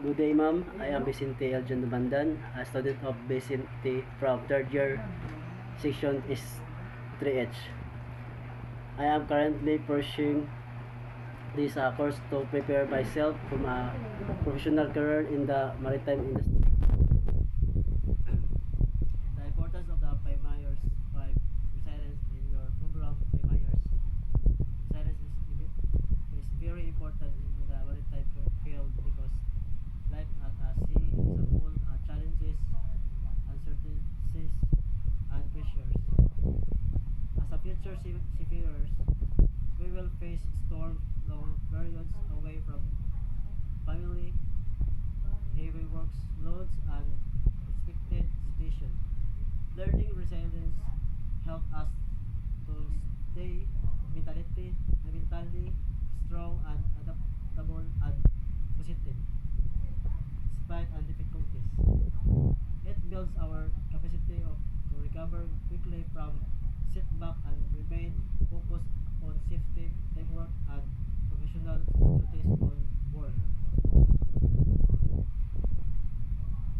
Good day, ma'am. I am Vicente Eljon Dumandan, a student of Vicente from third year, section is 3H. I am currently pursuing this course to prepare myself from a professional career in the maritime industry. The importance of the 5 Myers 5 resilience in your program 5 Myers. Resilience is very important in the maritime field because life at sea is full of challenges, uncertainties, and pressures. As a future seafarers, we will face storms, long periods away from family, heavy workloads, and expected situations. Learning resilience helps us to stay mentally strong and adaptable and positive despite and difficulties. It builds our capacity to recover quickly from setback and remain focused on safety, teamwork, and professional duties on board.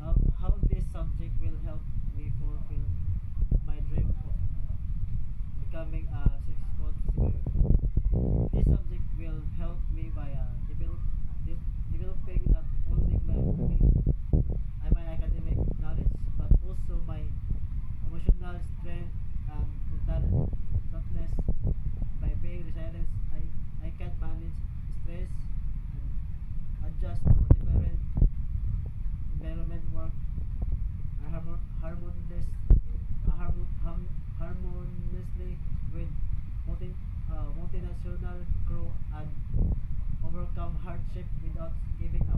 Now, how this subject will help me fulfill my dream of becoming a successful seafarer. This subject will help me by developing not only my academic knowledge but also my emotional strength and mental toughness. By being resilient, I can manage stress and adjust to different environment, work harmoniously with multinational crew and overcome hardship without giving up.